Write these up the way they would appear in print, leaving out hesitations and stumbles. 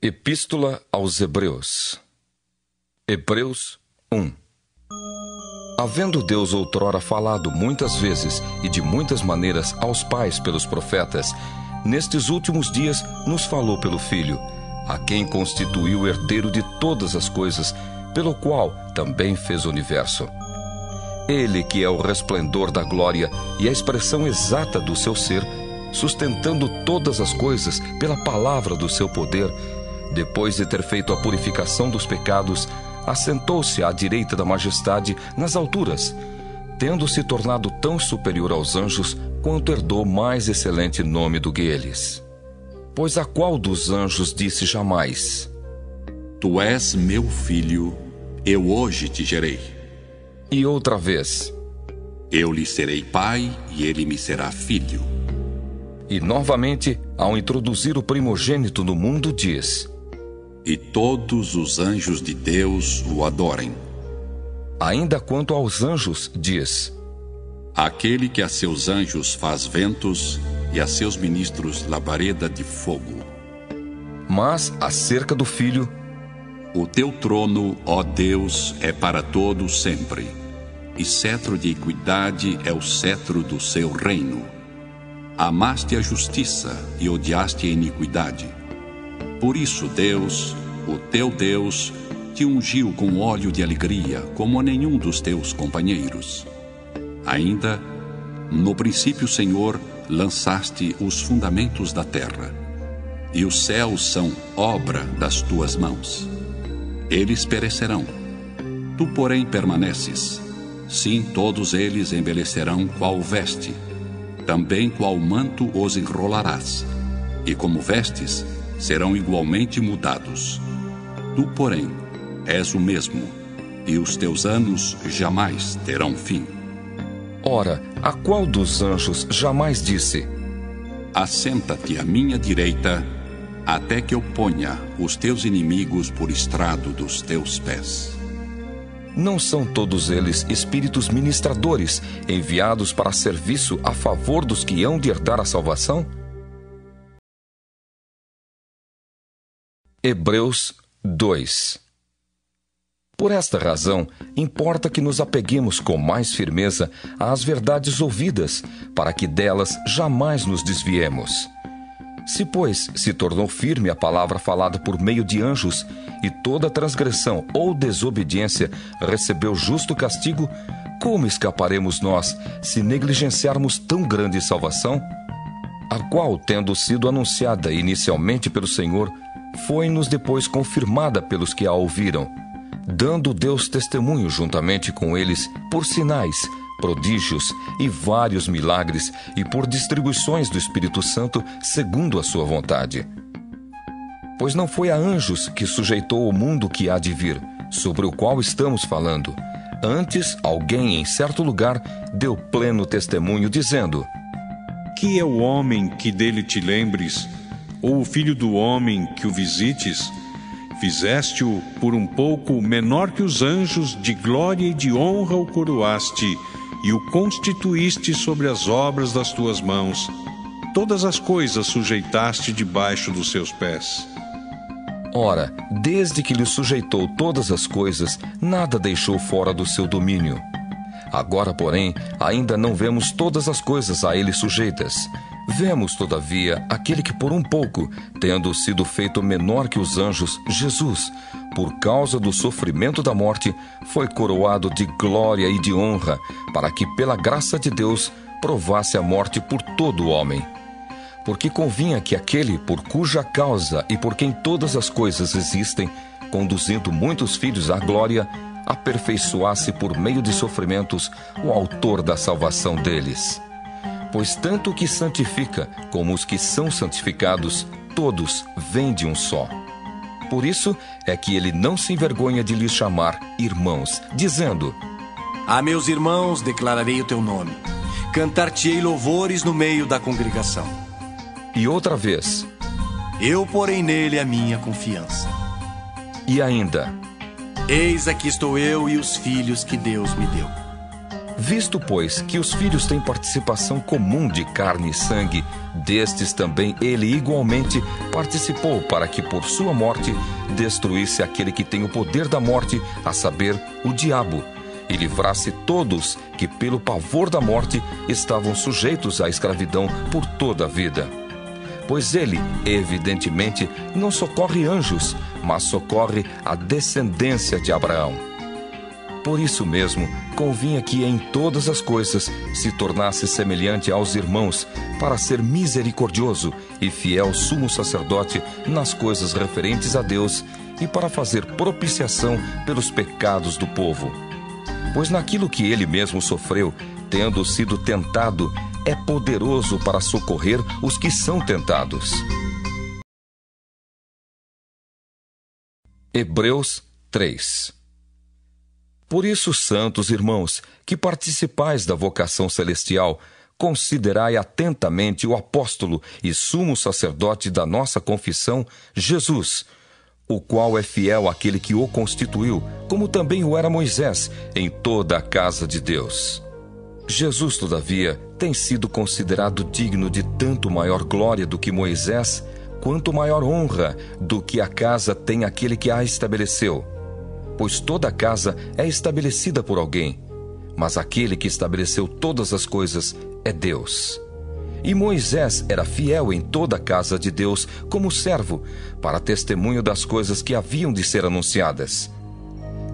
Epístola aos Hebreus. Hebreus 1. Havendo Deus outrora falado muitas vezes e de muitas maneiras aos pais pelos profetas, nestes últimos dias nos falou pelo Filho, a quem constituiu o herdeiro de todas as coisas, pelo qual também fez o universo. Ele que é o resplendor da glória e a expressão exata do seu ser, sustentando todas as coisas pela palavra do seu poder, depois de ter feito a purificação dos pecados, assentou-se à direita da majestade nas alturas, tendo se tornado tão superior aos anjos quanto herdou mais excelente nome do que eles. Pois a qual dos anjos disse jamais: Tu és meu filho, eu hoje te gerei. E outra vez: Eu lhe serei pai e ele me será filho. E novamente, ao introduzir o primogênito no mundo, diz: E todos os anjos de Deus o adorem. Ainda quanto aos anjos, diz: Aquele que a seus anjos faz ventos e a seus ministros labareda de fogo. Mas, acerca do Filho: O teu trono, ó Deus, é para todo sempre, e cetro de equidade é o cetro do seu reino. Amaste a justiça e odiaste a iniquidade. Por isso Deus, o teu Deus, te ungiu com óleo de alegria, como a nenhum dos teus companheiros. Ainda, no princípio, Senhor, lançaste os fundamentos da terra, e os céus são obra das tuas mãos. Eles perecerão, tu, porém, permaneces. Sim, todos eles envelhecerão qual veste, também qual manto os enrolarás, e como vestes, serão igualmente mudados. Tu, porém, és o mesmo, e os teus anos jamais terão fim. Ora, a qual dos anjos jamais disse: Assenta-te à minha direita, até que eu ponha os teus inimigos por estrado dos teus pés. Não são todos eles espíritos ministradores, enviados para serviço a favor dos que hão de herdar a salvação? Hebreus 2. Por esta razão, importa que nos apeguemos com mais firmeza às verdades ouvidas, para que delas jamais nos desviemos. Se, pois, se tornou firme a palavra falada por meio de anjos, e toda transgressão ou desobediência recebeu justo castigo, como escaparemos nós, se negligenciarmos tão grande salvação? A qual, tendo sido anunciada inicialmente pelo Senhor, foi-nos depois confirmada pelos que a ouviram, dando Deus testemunho juntamente com eles por sinais, prodígios e vários milagres, e por distribuições do Espírito Santo segundo a sua vontade. Pois não foi a anjos que sujeitou o mundo que há de vir, sobre o qual estamos falando. Antes, alguém em certo lugar deu pleno testemunho, dizendo: Que é o homem que dele te lembres, ou o filho do homem que o visites? Fizeste-o por um pouco menor que os anjos, de glória e de honra o coroaste, e o constituíste sobre as obras das tuas mãos. Todas as coisas sujeitaste debaixo dos seus pés. Ora, desde que lhe sujeitou todas as coisas, nada deixou fora do seu domínio. Agora, porém, ainda não vemos todas as coisas a ele sujeitas. Vemos, todavia, aquele que por um pouco, tendo sido feito menor que os anjos, Jesus, por causa do sofrimento da morte, foi coroado de glória e de honra, para que, pela graça de Deus, provasse a morte por todo o homem. Porque convinha que aquele por cuja causa e por quem todas as coisas existem, conduzindo muitos filhos à glória, aperfeiçoasse por meio de sofrimentos o autor da salvação deles. Pois tanto o que santifica como os que são santificados, todos vêm de um só. Por isso é que ele não se envergonha de lhes chamar irmãos, dizendo: A meus irmãos declararei o teu nome, cantar-te-ei louvores no meio da congregação. E outra vez: Eu porei nele a minha confiança. E ainda: Eis aqui estou eu e os filhos que Deus me deu. Visto, pois, que os filhos têm participação comum de carne e sangue, destes também ele igualmente participou, para que por sua morte destruísse aquele que tem o poder da morte, a saber, o diabo, e livrasse todos que pelo pavor da morte estavam sujeitos à escravidão por toda a vida. Pois ele, evidentemente, não socorre anjos, mas socorre a descendência de Abraão. Por isso mesmo, convinha que em todas as coisas se tornasse semelhante aos irmãos, para ser misericordioso e fiel sumo sacerdote nas coisas referentes a Deus e para fazer propiciação pelos pecados do povo. Pois naquilo que ele mesmo sofreu, tendo sido tentado, é poderoso para socorrer os que são tentados. Hebreus 3. Por isso, santos irmãos, que participais da vocação celestial, considerai atentamente o apóstolo e sumo sacerdote da nossa confissão, Jesus, o qual é fiel àquele que o constituiu, como também o era Moisés, em toda a casa de Deus. Jesus, todavia, tem sido considerado digno de tanto maior glória do que Moisés, quanto maior honra do que a casa tem aquele que a estabeleceu. Pois toda a casa é estabelecida por alguém, mas aquele que estabeleceu todas as coisas é Deus. E Moisés era fiel em toda a casa de Deus como servo, para testemunho das coisas que haviam de ser anunciadas.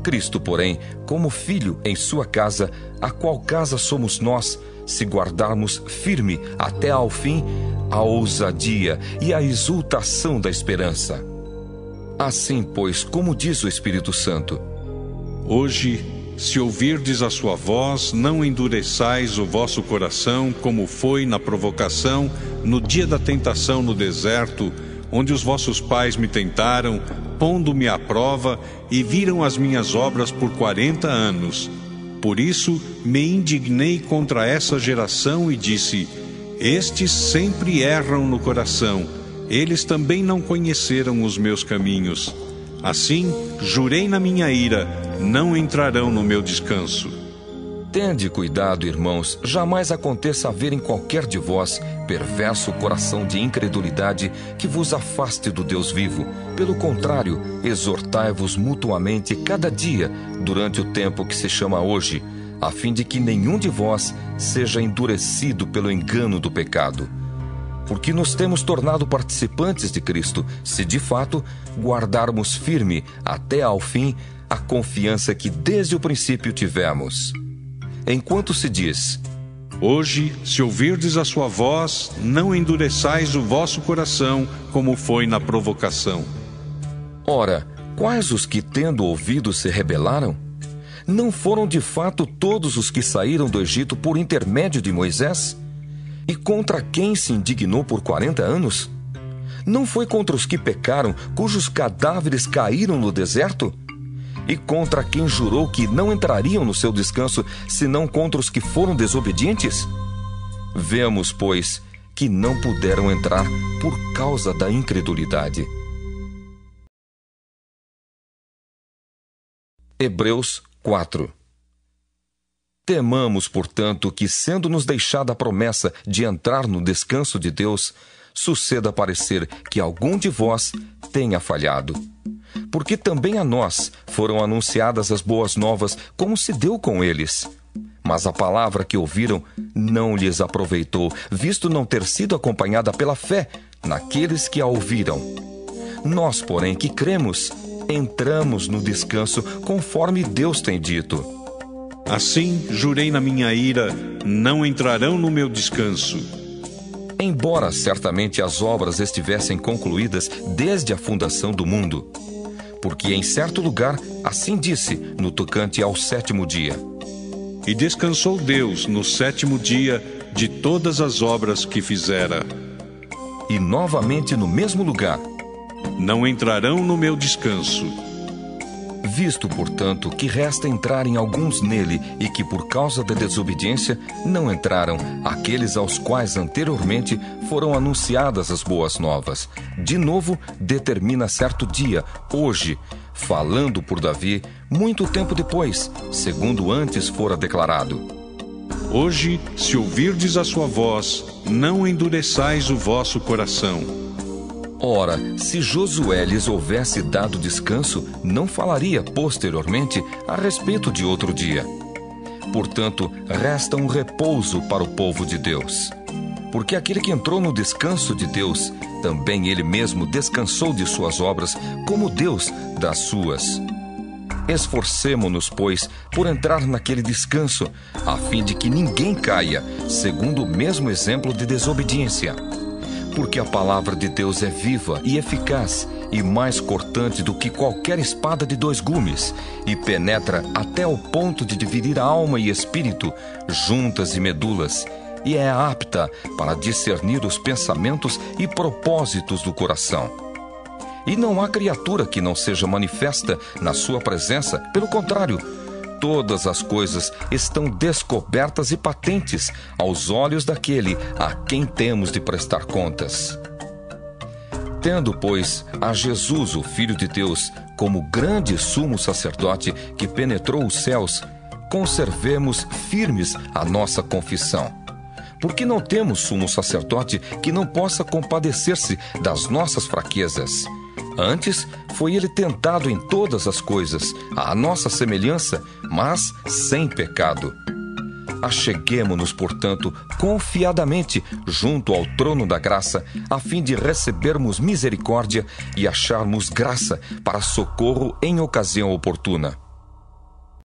Cristo, porém, como filho em sua casa, a qual casa somos nós, se guardarmos firme até ao fim a ousadia e a exultação da esperança. Assim, pois, como diz o Espírito Santo: Hoje, se ouvirdes a sua voz, não endureçais o vosso coração, como foi na provocação, no dia da tentação no deserto, onde os vossos pais me tentaram, pondo-me à prova, e viram as minhas obras por 40 anos. Por isso me indignei contra essa geração e disse: Estes sempre erram no coração, eles também não conheceram os meus caminhos. Assim, jurei na minha ira, não entrarão no meu descanso. Tende cuidado, irmãos, jamais aconteça haver em qualquer de vós perverso coração de incredulidade que vos afaste do Deus vivo. Pelo contrário, exortai-vos mutuamente cada dia, durante o tempo que se chama hoje, a fim de que nenhum de vós seja endurecido pelo engano do pecado. Porque nos temos tornado participantes de Cristo, se de fato guardarmos firme até ao fim a confiança que desde o princípio tivemos. Enquanto se diz: Hoje, se ouvirdes a sua voz, não endureçais o vosso coração, como foi na provocação. Ora, quais os que, tendo ouvido, se rebelaram? Não foram de fato todos os que saíram do Egito por intermédio de Moisés? E contra quem se indignou por 40 anos? Não foi contra os que pecaram, cujos cadáveres caíram no deserto? E contra quem jurou que não entrariam no seu descanso, senão contra os que foram desobedientes? Vemos, pois, que não puderam entrar por causa da incredulidade. Hebreus 4. Temamos, portanto, que, sendo-nos deixada a promessa de entrar no descanso de Deus, suceda parecer que algum de vós tenha falhado. Porque também a nós foram anunciadas as boas novas, como se deu com eles. Mas a palavra que ouviram não lhes aproveitou, visto não ter sido acompanhada pela fé naqueles que a ouviram. Nós, porém, que cremos, entramos no descanso conforme Deus tem dito. Assim, jurei na minha ira, não entrarão no meu descanso. Embora certamente as obras estivessem concluídas desde a fundação do mundo. Porque em certo lugar, assim disse, no tocante ao 7º dia: E descansou Deus no 7º dia de todas as obras que fizera. E novamente no mesmo lugar: Não entrarão no meu descanso. Visto, portanto, que resta entrarem alguns nele e que por causa da desobediência não entraram aqueles aos quais anteriormente foram anunciadas as boas novas, de novo determina certo dia, hoje, falando por Davi, muito tempo depois, segundo antes fora declarado: Hoje, se ouvirdes a sua voz, não endureçais o vosso coração. Ora, se Josué lhes houvesse dado descanso, não falaria posteriormente a respeito de outro dia. Portanto, resta um repouso para o povo de Deus. Porque aquele que entrou no descanso de Deus, também ele mesmo descansou de suas obras, como Deus das suas. Esforcemo-nos, pois, por entrar naquele descanso, a fim de que ninguém caia, segundo o mesmo exemplo de desobediência. Porque a palavra de Deus é viva e eficaz, e mais cortante do que qualquer espada de 2 gumes, e penetra até o ponto de dividir a alma e espírito, juntas e medulas, e é apta para discernir os pensamentos e propósitos do coração. E não há criatura que não seja manifesta na sua presença, pelo contrário, todas as coisas estão descobertas e patentes aos olhos daquele a quem temos de prestar contas. Tendo, pois, a Jesus, o Filho de Deus, como grande sumo sacerdote que penetrou os céus, conservemos firmes a nossa confissão. Porque não temos sumo sacerdote que não possa compadecer-se das nossas fraquezas. Antes, foi ele tentado em todas as coisas, à nossa semelhança, mas sem pecado. Acheguemo-nos, portanto, confiadamente junto ao trono da graça, a fim de recebermos misericórdia e acharmos graça para socorro em ocasião oportuna.